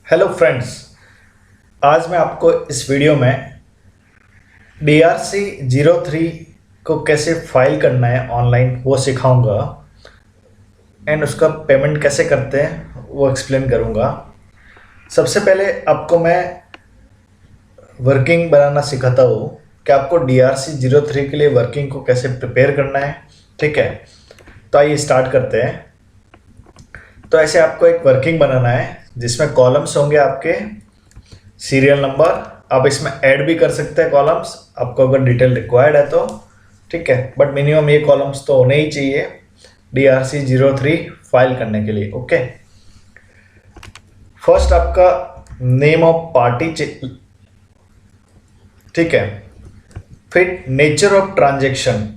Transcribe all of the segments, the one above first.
Hello friends. आज मैं आपको इस वीडियो में DRC-03 को कैसे फाइल करना है ऑनलाइन वो सिखाऊंगा एंड उसका पेमेंट कैसे करते हैं वो एक्सप्लेन करूंगा। सबसे पहले आपको मैं वर्किंग बनाना सिखाता हूँ कि आपको DRC-03 के लिए वर्किंग को कैसे प्रिपेयर करना है। ठीक है, तो आइए स्टार्ट करते हैं। तो ऐसे आपको एक वर्किंग बनाना है जिसमें कॉलम्स होंगे आपके सीरियल नंबर। आप इसमें ऐड भी कर सकते हैं कॉलम्स, आपको अगर डिटेल रिक्वायर्ड है तो। ठीक है, बट मिनिमम ये कॉलम्स तो होने ही चाहिए DRC-03 फाइल करने के लिए। ओके, फर्स्ट आपका नेम ऑफ पार्टी, ठीक है। फिर नेचर ऑफ ट्रांजेक्शन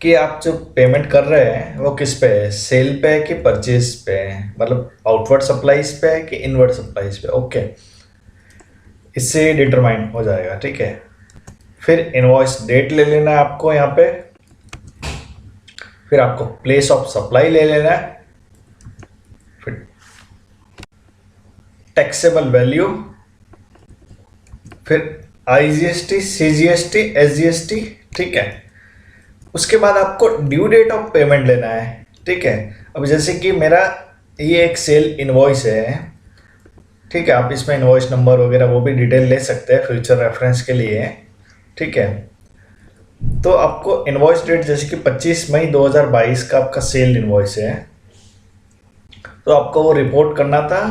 कि आप जो पेमेंट कर रहे हैं वो किस पे है, सेल पे है कि परचेज पे है, मतलब आउटवर्ड सप्लाईज पे है कि इनवर्ड सप्लाईज पे। ओके, इससे डिटरमाइन हो जाएगा। ठीक है, फिर इनवॉइस डेट ले लेना है आपको यहाँ पे। फिर आपको प्लेस ऑफ सप्लाई ले लेना है। फिर टैक्सेबल वैल्यू, फिर IGST, CGST, SGST। ठीक है, उसके बाद आपको ड्यू डेट ऑफ पेमेंट लेना है। ठीक है, अब जैसे कि मेरा ये एक सेल इनवॉइस है। ठीक है, आप इसमें इनवॉइस नंबर वगैरह वो भी डिटेल ले सकते हैं फ्यूचर रेफरेंस के लिए। ठीक है, तो आपको इनवॉइस डेट जैसे कि 25 मई 2022 का आपका सेल इनवॉइस है, तो आपको वो रिपोर्ट करना था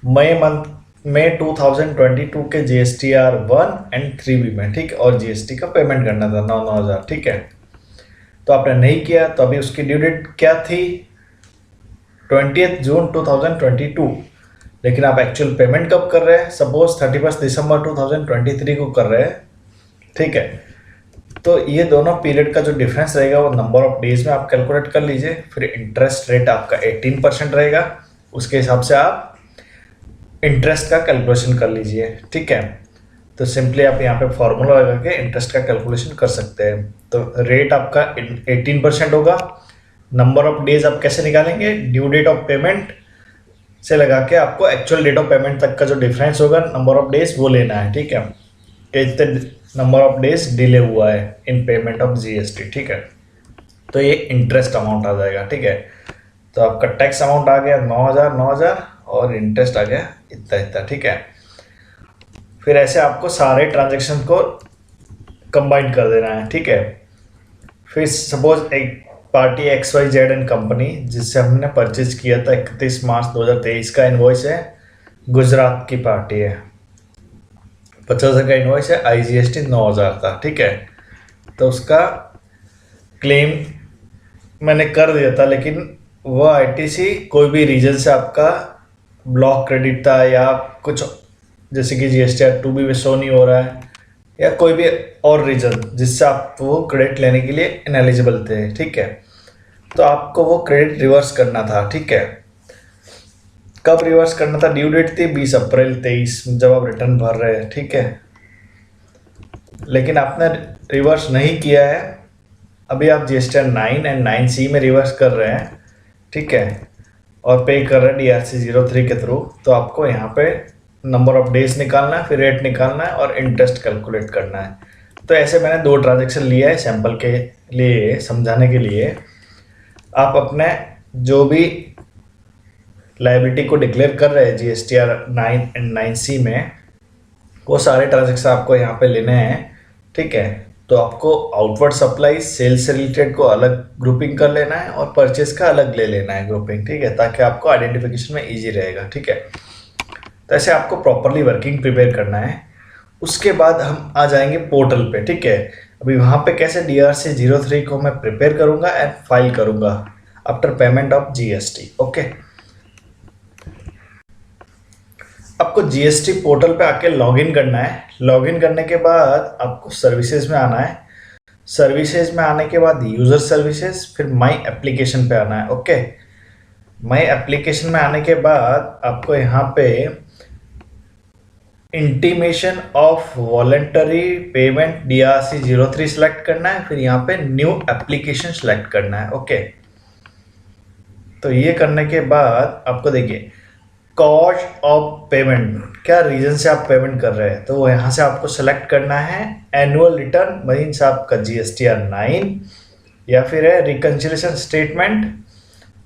मई मंथ में 2022 के GSTR 1 एंड 3B में। ठीक है, और GST का पेमेंट करना था 9,000। ठीक है, तो आपने नहीं किया तो अभी उसकी ड्यू डेट क्या थी, 20 जून 2022। लेकिन आप एक्चुअल पेमेंट कब कर रहे हैं, सपोज 31 दिसंबर 2023 को कर रहे हैं। ठीक है, तो ये दोनों पीरियड का जो डिफरेंस रहेगा वो नंबर ऑफ डेज में आप कैलकुलेट कर लीजिए। फिर इंटरेस्ट रेट आपका 18% रहेगा, उसके हिसाब से आप इंटरेस्ट का कैलकुलेशन कर लीजिए। ठीक है, तो सिंपली आप यहाँ पे फॉर्मूला लगा के इंटरेस्ट का कैलकुलेशन कर सकते हैं। तो रेट आपका 18% होगा। नंबर ऑफ डेज आप कैसे निकालेंगे, ड्यू डेट ऑफ पेमेंट से लगा के आपको एक्चुअल डेट ऑफ पेमेंट तक का जो डिफरेंस होगा नंबर ऑफ डेज वो लेना है। ठीक है, कि इतने नंबर ऑफ डेज डिले हुआ है इन पेमेंट ऑफ GST। ठीक है, तो ये इंटरेस्ट अमाउंट आ जाएगा। ठीक है, तो आपका टैक्स अमाउंट आ गया 9,000 और इंटरेस्ट आ गया इतना इतना। ठीक है, फिर ऐसे आपको सारे ट्रांजेक्शन को कंबाइन कर देना है। ठीक है, फिर सपोज एक पार्टी XYZ एंड कंपनी जिससे हमने परचेज किया था 31 मार्च 2023 का इनवॉइस है, गुजरात की पार्टी है, 50,000 का इनवॉइस है, IGST 9,000 था। ठीक है, तो उसका क्लेम मैंने कर दिया था, लेकिन वो ITC कोई भी रीजन से आपका ब्लॉक क्रेडिट था या कुछ, जैसे कि GSTR 2B में शो नहीं हो रहा है या कोई भी और रीजन जिससे आप वो क्रेडिट लेने के लिए इनएलिजिबल थे। ठीक है, तो आपको वो क्रेडिट रिवर्स करना था। ठीक है, कब रिवर्स करना था, ड्यू डेट थी 20 अप्रैल 23 जब आप रिटर्न भर रहे हैं। ठीक है, लेकिन आपने रिवर्स नहीं किया है, अभी आप GSTR 9 एंड 9C में रिवर्स कर रहे हैं। ठीक है, और पे कर रहे हैं DRC-03 के थ्रू, तो आपको यहाँ पे नंबर ऑफ डेज निकालना है, फिर रेट निकालना है और इंटरेस्ट कैलकुलेट करना है। तो ऐसे मैंने 2 ट्रांजेक्शन लिया है सैंपल के लिए, समझाने के लिए। आप अपने जो भी लायबिलिटी को डिक्लेयर कर रहे हैं GSTR 9 एंड 9C में, वो सारे ट्रांजेक्शन आपको यहाँ पे लेने हैं। ठीक है, तो आपको आउटवर्ड सप्लाई सेल से रिलेटेड को अलग ग्रुपिंग कर लेना है और परचेज का अलग ले लेना है ग्रुपिंग। ठीक है, ताकि आपको आइडेंटिफिकेशन में ईजी रहेगा। ठीक है, तो ऐसे आपको प्रॉपरली वर्किंग प्रिपेयर करना है। उसके बाद हम आ जाएंगे पोर्टल पे। ठीक है, अभी वहाँ पे कैसे DRC-03 को मैं प्रिपेयर करूँगा एंड फाइल करूँगा after payment of GST। Okay, आपको GST पोर्टल पे आके लॉगिन करना है। लॉगिन करने के बाद आपको सर्विसेज में आना है। सर्विसेज में आने के बाद यूज़र सर्विसेज, फिर माई एप्लीकेशन पे आना है। ओके, माई एप्लीकेशन में आने के बाद आपको यहाँ पे intimation of voluntary payment DRC-03 select करना है, फिर यहाँ पे न्यू एप्लीकेशन सेलेक्ट करना है। ओके, तो ये करने के बाद आपको देखिए कॉज ऑफ पेमेंट, क्या रीजन से आप पेमेंट कर रहे हैं, तो यहाँ से आपको सेलेक्ट करना है एनुअल रिटर्न मीन्स आपका GSTR 9, या फिर है रिकन्सिलेशन स्टेटमेंट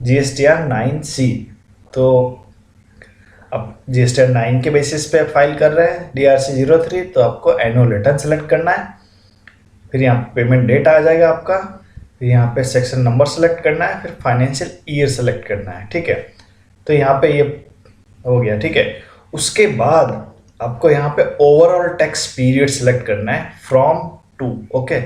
GSTR 9C। तो अब GSTR 9 के बेसिस पे फाइल कर रहे हैं DRC 03, तो आपको एनुअल रिटर्न सेलेक्ट करना है। फिर यहाँ पेमेंट डेट आ जाएगा आपका, फिर यहाँ पे सेक्शन नंबर सेलेक्ट करना है, फिर फाइनेंशियल ईयर सेलेक्ट करना है, ठीक है। तो यहाँ पे ये हो गया, ठीक है। उसके बाद आपको यहाँ पे ओवरऑल टैक्स पीरियड सेलेक्ट करना है फ्रॉम टू, ओके।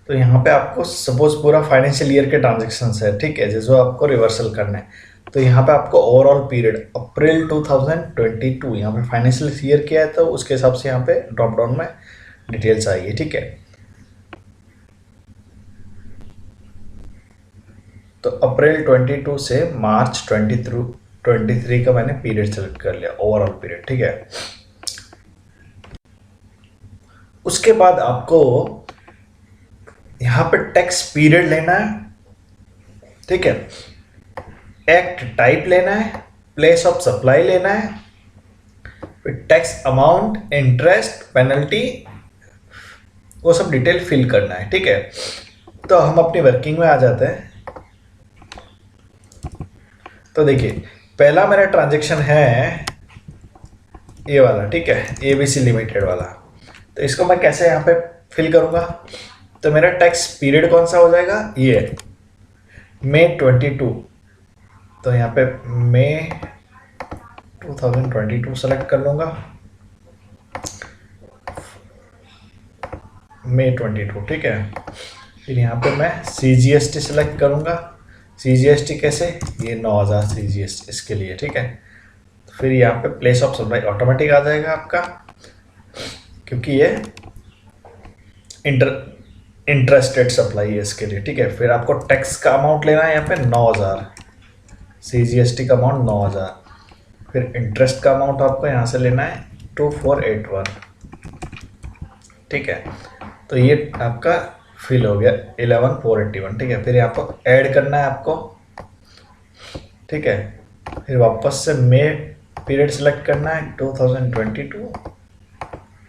तो यहाँ पे आपको सपोज पूरा फाइनेंशियल ईयर के ट्रांजेक्शन्स है, ठीक है, जिसको आपको रिवर्सल करना है। तो यहाँ पे आपको ओवरऑल पीरियड अप्रैल 2022 यहाँ पे फाइनेंशियल ईयर किया है, तो उसके हिसाब से यहाँ पे ड्रॉप डाउन में डिटेल्स आएगी, ठीक है। तो अप्रैल 22 से मार्च 23 का मैंने पीरियड सेलेक्ट कर लिया, ओवरऑल पीरियड, ठीक है। उसके बाद आपको यहाँ पे टैक्स पीरियड लेना है, ठीक है, एक्ट टाइप लेना है, प्लेस ऑफ सप्लाई लेना है, फिर टैक्स अमाउंट, इंटरेस्ट, पेनल्टी, वो सब डिटेल फिल करना है, ठीक है। तो हम अपनी वर्किंग में आ जाते हैं। तो देखिए पहला मेरा ट्रांजैक्शन है ये वाला, ठीक है, ABC लिमिटेड वाला। तो इसको मैं कैसे यहाँ पे फिल करूँगा, तो मेरा टैक्स पीरियड कौन सा हो जाएगा, ये मई 22। तो यहाँ पे मई 2022 सेलेक्ट कर लूँगा, मई 22, ठीक है। फिर यहाँ पे मैं CGST सेलेक्ट करूँगा। CGST कैसे, ये 9000 CGST इसके लिए, ठीक है। फिर यहाँ पे प्लेस ऑफ सप्लाई ऑटोमेटिक आ जाएगा आपका, क्योंकि ये इंटरेस्टेड सप्लाई है इसके लिए, ठीक है। फिर आपको टैक्स का अमाउंट लेना है यहाँ पे 9000, CGST का अमाउंट 9000, फिर इंटरेस्ट का अमाउंट आपको यहाँ से लेना है 2481, ठीक है। तो ये आपका फिल हो गया 11481, ठीक है। फिर यहाँ पर ऐड करना है आपको, ठीक है। फिर वापस से मई पीरियड सेलेक्ट करना है 2022,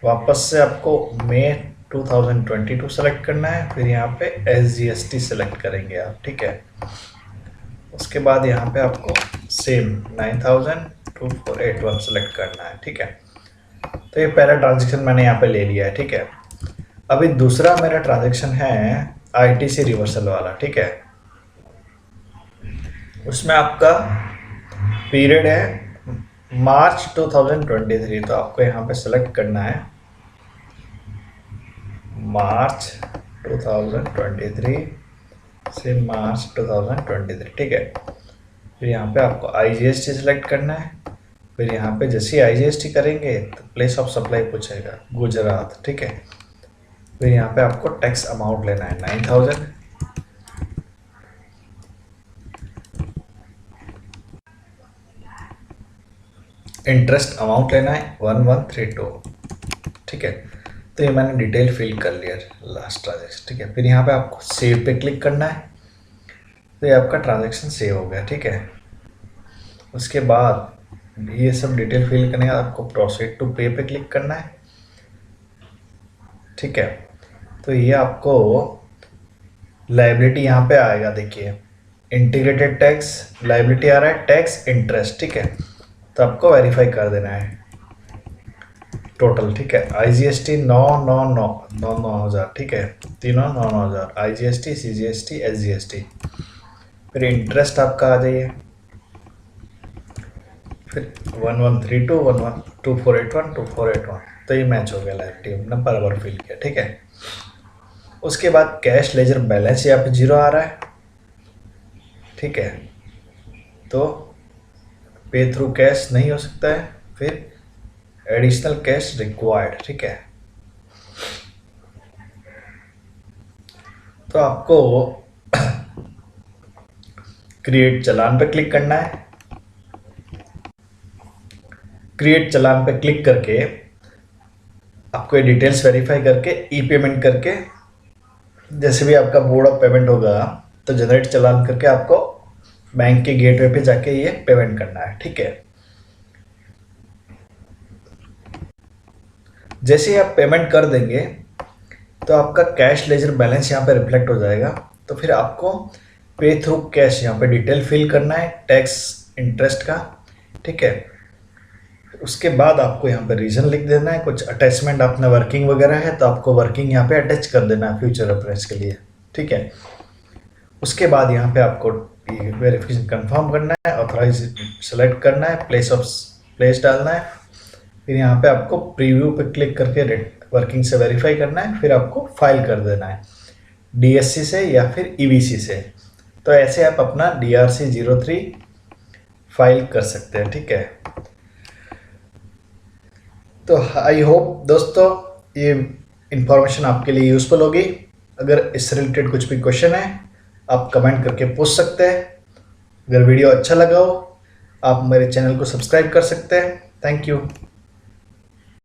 वापस से आपको मई 2022 सेलेक्ट करना है। फिर यहाँ पे SGST सेलेक्ट करेंगे आप, ठीक है। उसके बाद यहाँ पे आपको सेम 9000 सेलेक्ट करना है, ठीक है। तो ये पहला ट्रांजेक्शन मैंने यहाँ पे ले लिया है, ठीक है। अभी दूसरा मेरा ट्रांजैक्शन है ITC रिवर्सल वाला, ठीक है। उसमें आपका पीरियड है मार्च 2023, तो आपको यहाँ पे सेलेक्ट करना है मार्च 2023 से मार्च 2023, ठीक है। फिर यहाँ पे आपको IGST सेलेक्ट करना है। फिर यहाँ पे जैसे ही IGST करेंगे तो प्लेस ऑफ सप्लाई पूछेगा गुजरात, ठीक है। फिर यहाँ पे आपको टैक्स अमाउंट लेना है 9000, इंटरेस्ट अमाउंट लेना है 1132, ठीक है। तो ये मैंने डिटेल फिल कर लिया लास्ट ट्रांजेक्शन, ठीक है। फिर यहाँ पे आपको सेव पे क्लिक करना है, तो ये आपका ट्रांजेक्शन सेव हो गया, ठीक है। उसके बाद ये सब डिटेल फिल करने के बाद आपको प्रोसीड टू पे पे क्लिक करना है, ठीक है। तो ये आपको लायबिलिटी यहाँ पे आएगा, देखिए इंटीग्रेटेड टैक्स लायबिलिटी आ रहा है, टैक्स इंटरेस्ट, ठीक है। तो आपको वेरीफाई कर देना है टोटल, ठीक है। IGST 9,9,9,9,9,000, ठीक है, तीनों 9,9,000, IGST, CGST, SGST। फिर इंटरेस्ट आपका आ जाइए, फिर 1132, 2481, 2481। तो ये मैच हो गया, लाइबिलिटी हमने बराबर फिल किया, ठीक है। उसके बाद कैश लेजर बैलेंस यहाँ पे 0 आ रहा है, ठीक है। तो पे थ्रू कैश नहीं हो सकता है, फिर एडिशनल कैश रिक्वायर्ड, ठीक है। तो आपको क्रिएट चालान पे क्लिक करना है। क्रिएट चालान पे क्लिक करके आपको ये डिटेल्स वेरीफाई करके ई पेमेंट करके जैसे भी आपका मोड ऑफ पेमेंट होगा तो जनरेट चालान करके आपको बैंक के गेटवे पे जाके ये पेमेंट करना है। ठीक है, जैसे ही आप पेमेंट कर देंगे तो आपका कैश लेजर बैलेंस यहाँ पे रिफ्लेक्ट हो जाएगा। तो फिर आपको पे थ्रू कैश यहाँ पे डिटेल फिल करना है टैक्स इंटरेस्ट का। ठीक है, उसके बाद आपको यहाँ पे रीजन लिख देना है। कुछ अटैचमेंट अपना वर्किंग वगैरह है तो आपको वर्किंग यहाँ पे अटैच कर देना है फ्यूचर रेफरेंस के लिए। ठीक है, उसके बाद यहाँ पे आपको वेरिफिकेशन कंफर्म करना है, ऑथराइज सेलेक्ट करना है, प्लेस डालना है, फिर यहाँ पे आपको प्रीव्यू पे क्लिक करके वर्किंग से वेरीफाई करना है, फिर आपको फाइल कर देना है डीएससी से या फिर ईवीसी से। तो ऐसे आप अपना DRC 03 फाइल कर सकते हैं। ठीक है, तो आई होप दोस्तों ये इंफॉर्मेशन आपके लिए यूज़फुल होगी। अगर इससे रिलेटेड कुछ भी क्वेश्चन है आप कमेंट करके पूछ सकते हैं। अगर वीडियो अच्छा लगा हो आप मेरे चैनल को सब्सक्राइब कर सकते हैं। Thank you.